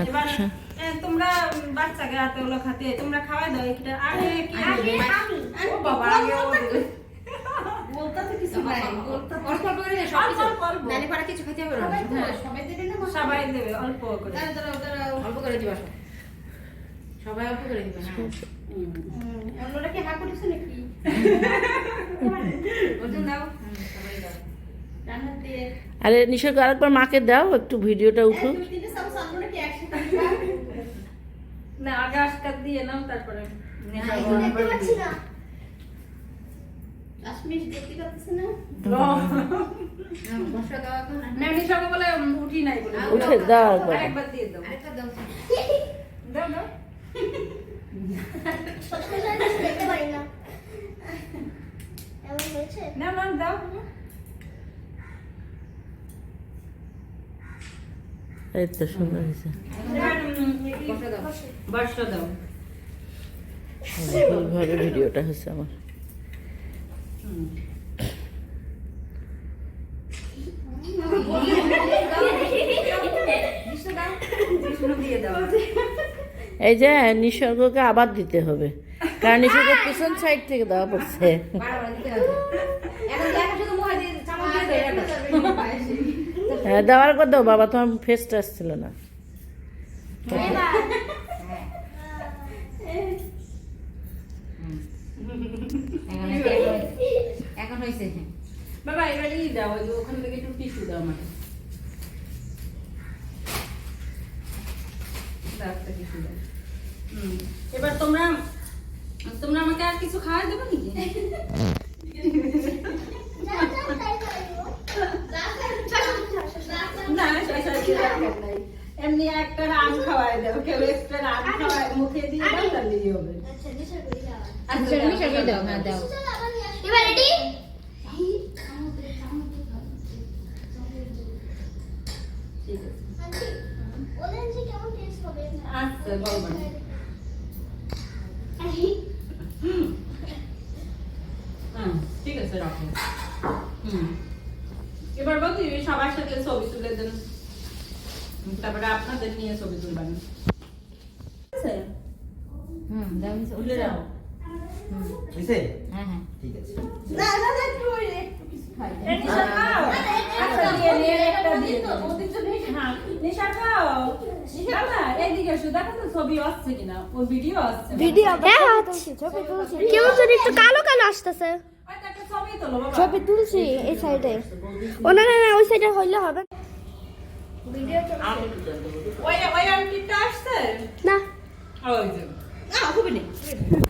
এবার আচ্ছা তোমরা বাচ্চাকে রাতে হলো খাতে তোমরা খাওয়াই দাও এটা আগে কি আগে ও বাবা আগে ও বলতা তো কিছু নাই বলতা অল্প অল্প করে সব কিছু নানি পাড়া কিছু খেতে হবে না সবাই দেবে না সবাই দেবে অল্প করে অল্প করে দিবা সবাই অল্প করে দিবে হ্যাঁ অন্যরা কি হা করেছে নাকি ওজন দাও সবাই দাও রান্না দিয়ে আরে নিশাক আরেকবার মাকে দাও একটু ভিডিওটা উঠুক তুমি তিনটে সব সামনে কি একসাথে না আগে আজকাল দিয়ে নাও তারপরে দেখতে পাচ্ছি না কাশ্মীর দেখতে পাচ্ছিস না বর্ষা দাও এখন না নিশাকে বলে উঠি নাই বলে উঠে দাও একবার আরেকবার দিয়ে দাও আরেকটা দাও দাও দাও সবসময় দেখতে পারি না এমন হয়েছে না না দাও এই তো সুন্দর হয়েছে বর্ষা দাও বর্ষা দাও ভুলভাবে ভিডিওটা হচ্ছে আমার দিয়ে দাও এই যে নিসর্গকে আবার দিতে হবে কারণ নিসর্গের পিছন সাইড থেকে দেওয়া পড়ছে বারবার দিতে হবে এখন দেখা শুধু মুখে দিয়ে চামচ দিয়ে দেয় হ্যাঁ দেওয়ার পর দাও বাবা তোমার ফেসটা আসছিল না এখন হয়েছে বাবা এবার ই দাও ওই যে ওখান থেকে একটু টিস্যু দাও আমাকে দাও একটা টিস্যু দাও এবার তোমরা তোমরা আমাকে আর কিছু খাওয়াই দেবে নাকি যা যা তাই করো না এমনি একটা আম খাওয়াই দাও কেউ একটা আম খাওয়াই মুখে দিয়ে দাও তাহলেই হবে আচ্ছা নিশা করি যাও আচ্ছা মিশা দিয়ে দাও হ্যাঁ দাও চল আবার নিয়ে আসো এবার রেডি ঠিক আছে আন্টি অরেঞ্জ কেমন টেস্ট হবে আচ্ছা বলবো না ঠিক আছে রাখো এবার বলছি সবার সাথে ছবি তুলে দেন তারপরে আপনাদের নিয়ে ছবি তুলবেন দাও তুলে দাও হইছে? হ্যাঁ হ্যাঁ ঠিক আছে। না না না একটু কিছু খাই নিশা খাও আচ্ছা দিয়ে নিয়ে একটা দিয়ে দাও হ্যাঁ নিশা খাও না এদিকে শুধু দেখো তো ছবি আসছে কিনা ওর ভিডিও আসছে ভিডিও হ্যাঁ হচ্ছে কেমন যেন একটু কালো কালো আসতেছে ওইটা একটা ছবি তোলো বাবা ছবি তুলছি এই সাইডে ও না না না ওই সাইডে হইলে হবে ভিডিও ওই আন্টিটা আসছে না ওই যে না হবে না